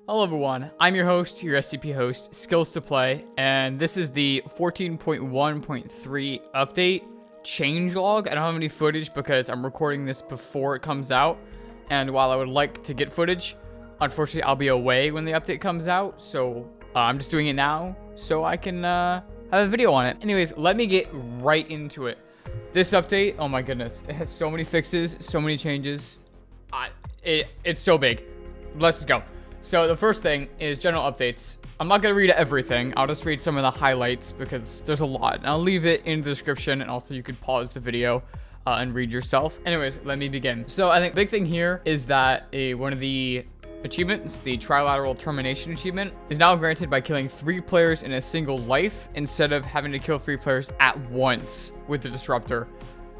Hello everyone, I'm your host, your SCP host, Skillz to Play, and this is the 14.1.3 update, Changelog. I don't have any footage because I'm recording this before it comes out, and while I would like to get footage, unfortunately I'll be away when the update comes out, so I'm just doing it now so I can have a video on it. Anyways, let me get right into it. This update, oh my goodness, it has so many fixes, so many changes. It's so big. Let's just go. So the first thing is general updates. I'm not going to read everything. I'll just read some of the highlights because there's a lot. And I'll leave it in the description, and also you could pause the video and read yourself. Anyways, let me begin. So I think the big thing here is that one of the achievements, the trilateral termination achievement, is now granted by killing 3 players in a single life instead of having to kill 3 players at once with the disruptor.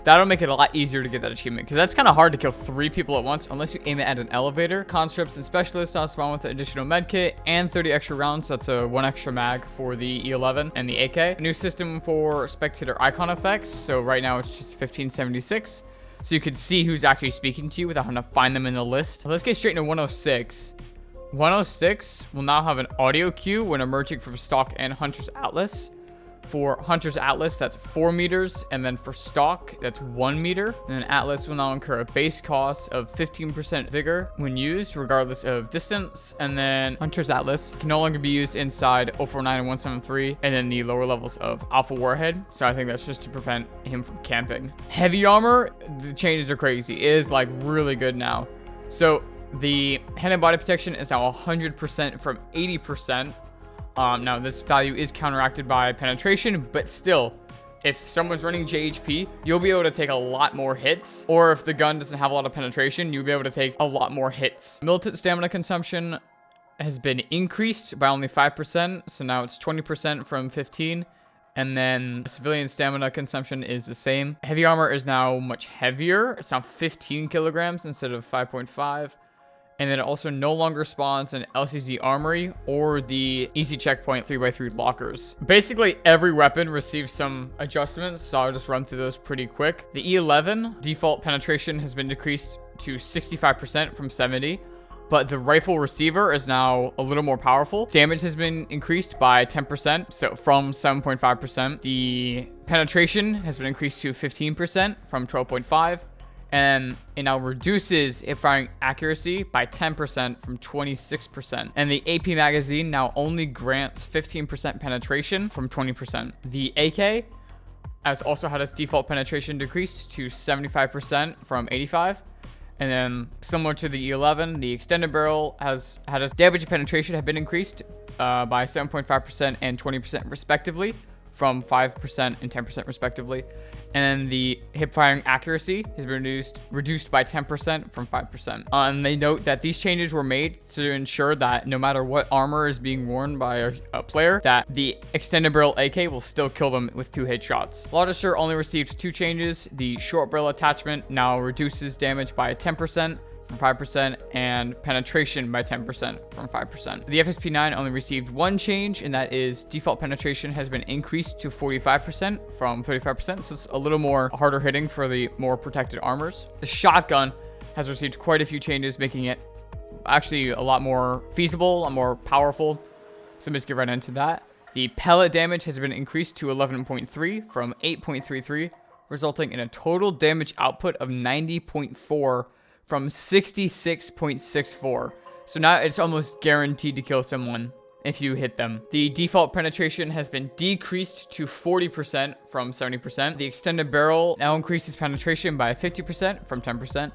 That'll make it a lot easier to get that achievement, because that's kind of hard to kill 3 people at once unless you aim it at an elevator. Conscripts and specialists now spawn with an additional medkit and 30 extra rounds. That's a 1 extra mag for the E11 and the AK. A new system for spectator icon effects. So right now it's just 1576. So you can see who's actually speaking to you without having to find them in the list. Let's get straight into 106. 106 will now have an audio cue when emerging from stock and Hunter's Atlas. For Hunter's Atlas, that's 4 meters, and then for stock, that's 1 meter. And then Atlas will now incur a base cost of 15% vigor when used, regardless of distance. And then Hunter's Atlas can no longer be used inside 049 and 173, and then the lower levels of Alpha Warhead. So I think that's just to prevent him from camping. Heavy armor, the changes are crazy. It is like really good now. So the head and body protection is now 100% from 80%. Now this value is counteracted by penetration, but still, if someone's running JHP, you'll be able to take a lot more hits. Or if the gun doesn't have a lot of penetration, you'll be able to take a lot more hits. Militant stamina consumption has been increased by only 5%, so now it's 20% from 15. And then civilian stamina consumption is the same. Heavy armor is now much heavier. It's now 15 kilograms instead of 5.5. And then it also no longer spawns an LCZ armory or the easy checkpoint 3x3 lockers. Basically, every weapon receives some adjustments, so I'll just run through those pretty quick. The E11 default penetration has been decreased to 65% from 70, but the rifle receiver is now a little more powerful. Damage has been increased by 10%, so from 7.5%. The penetration has been increased to 15% from 12.5%. And it now reduces hip firing accuracy by 10% from 26%. And the AP magazine now only grants 15% penetration from 20%. The AK has also had its default penetration decreased to 75% from 85%. And then, similar to the E11, the extended barrel has had its damage and penetration have been increased by 7.5% and 20% respectively, from 5% and 10% respectively. And the hip firing accuracy has been reduced by 10% from 5%. And they note that these changes were made to ensure that no matter what armor is being worn by a player, that the extended barrel AK will still kill them with 2 headshots. Logisher only received 2 changes. The short barrel attachment now reduces damage by 10% from 5% and penetration by 10% from 5%. The FSP9 only received 1 change, and that is default penetration has been increased to 45% from 35%, so it's a little more harder hitting for the more protected armors. The shotgun has received quite a few changes, making it actually a lot more feasible, a lot more powerful. So let's get right into that. The pellet damage has been increased to 11.3 from 8.33, resulting in a total damage output of 90.4 from 66.64. So now it's almost guaranteed to kill someone if you hit them. The default penetration has been decreased to 40% from 70%. The extended barrel now increases penetration by 50% from 10%.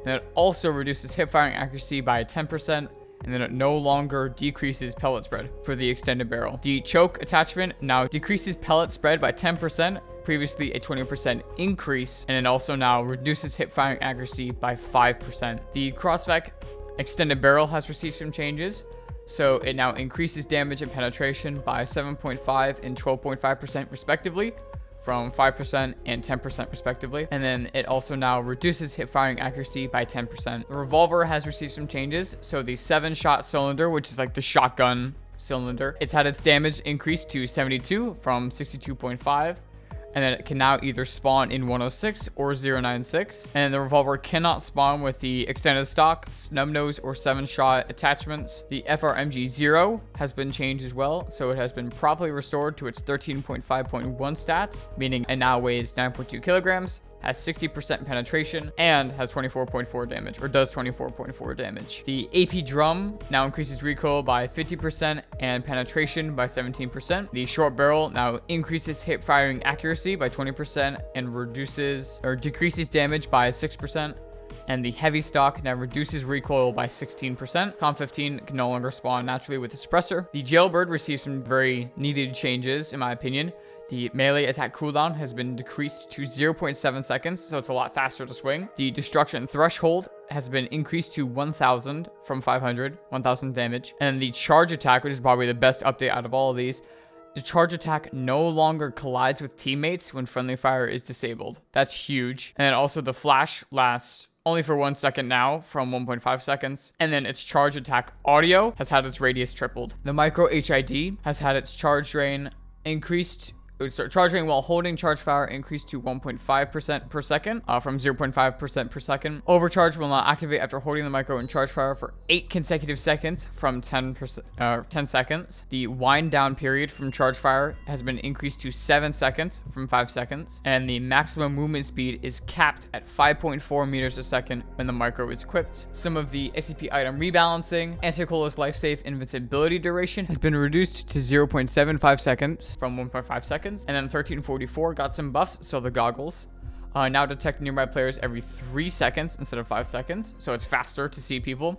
And it also reduces hip firing accuracy by 10%. And then it no longer decreases pellet spread for the extended barrel. The choke attachment now decreases pellet spread by 10%, previously a 20% increase, and it also now reduces hip firing accuracy by 5%. The crossback extended barrel has received some changes, so it now increases damage and penetration by 7.5 and 12.5% respectively, from 5% and 10% respectively. And then it also now reduces hip firing accuracy by 10%. The revolver has received some changes. So the 7-shot cylinder, which is like the shotgun cylinder, it's had its damage increased to 72 from 62.5. and then it can now either spawn in 106 or 096. And the revolver cannot spawn with the extended stock, snub nose, or 7-shot attachments. The FRMG0 has been changed as well, so it has been properly restored to its 13.5.1 stats, meaning it now weighs 9.2 kilograms, has 60% penetration, and has 24.4 damage, or does 24.4 damage. The AP drum now increases recoil by 50% and penetration by 17%. The short barrel now increases hip firing accuracy by 20% and reduces or decreases damage by 6%. And the heavy stock now reduces recoil by 16%. Com 15 can no longer spawn naturally with the suppressor. The jailbird receives some very needed changes, in my opinion. The melee attack cooldown has been decreased to 0.7 seconds, so it's a lot faster to swing. The destruction threshold has been increased to 1,000 from 500, 1,000 damage. And the charge attack, which is probably the best update out of all of these, the charge attack no longer collides with teammates when friendly fire is disabled. That's huge. And also the flash lasts only for 1 second now from 1.5 seconds. And then its charge attack audio has had its radius tripled. The micro HID has had its charge drain increased. Charging while holding charge fire increased to 1.5% per second from 0.5% per second. Overcharge will not activate after holding the micro in charge fire for 8 consecutive seconds from 10 seconds. The wind down period from charge fire has been increased to 7 seconds from 5 seconds. And the maximum movement speed is capped at 5.4 meters a second when the micro is equipped. Some of the SCP item rebalancing, Anticolos life safe invincibility duration has been reduced to 0.75 seconds from 1.5 seconds. And then 1344 got some buffs, so the goggles now detect nearby players every 3 seconds instead of 5 seconds, so it's faster to see people.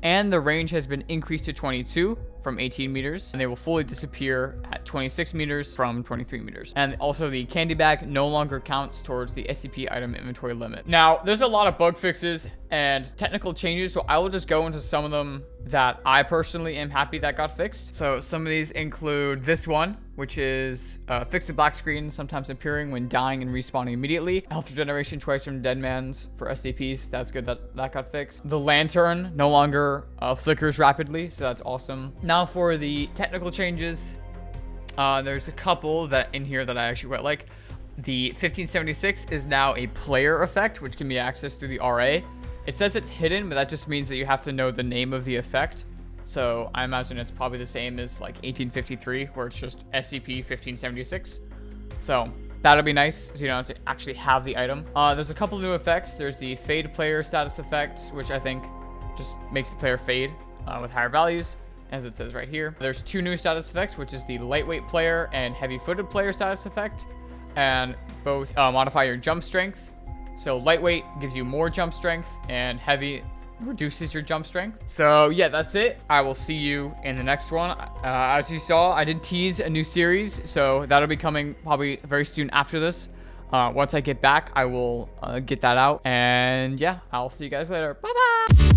And the range has been increased to 22 from 18 meters, and they will fully disappear at 26 meters from 23 meters. And also the candy bag no longer counts towards the SCP item inventory limit. Now, there's a lot of bug fixes and technical changes, so I will just go into some of them that I personally am happy that got fixed. So some of these include this one, which is fix the black screen sometimes appearing when dying and respawning immediately. Health regeneration twice from dead mans for SCPs. That's good that got fixed. The lantern no longer flickers rapidly, so that's awesome. Now for the technical changes, there's a couple that in here that I actually quite like. The 1576 is now a player effect, which can be accessed through the RA. It says it's hidden, but that just means that you have to know the name of the effect. So I imagine it's probably the same as like 1853, where it's just SCP 1576. So that'll be nice, so you don't have to actually have the item. There's a couple new effects. There's the fade player status effect, which I think just makes the player fade with higher values, as it says right here. There's 2 new status effects, which is the lightweight player and heavy-footed player status effect, and both modify your jump strength. So lightweight gives you more jump strength, and heavy reduces your jump strength. So yeah, that's it. I will see you in the next one. As you saw, I did tease a new series, so that'll be coming probably very soon after this. Once I get back, I will get that out. And yeah, I'll see you guys later. Bye-bye!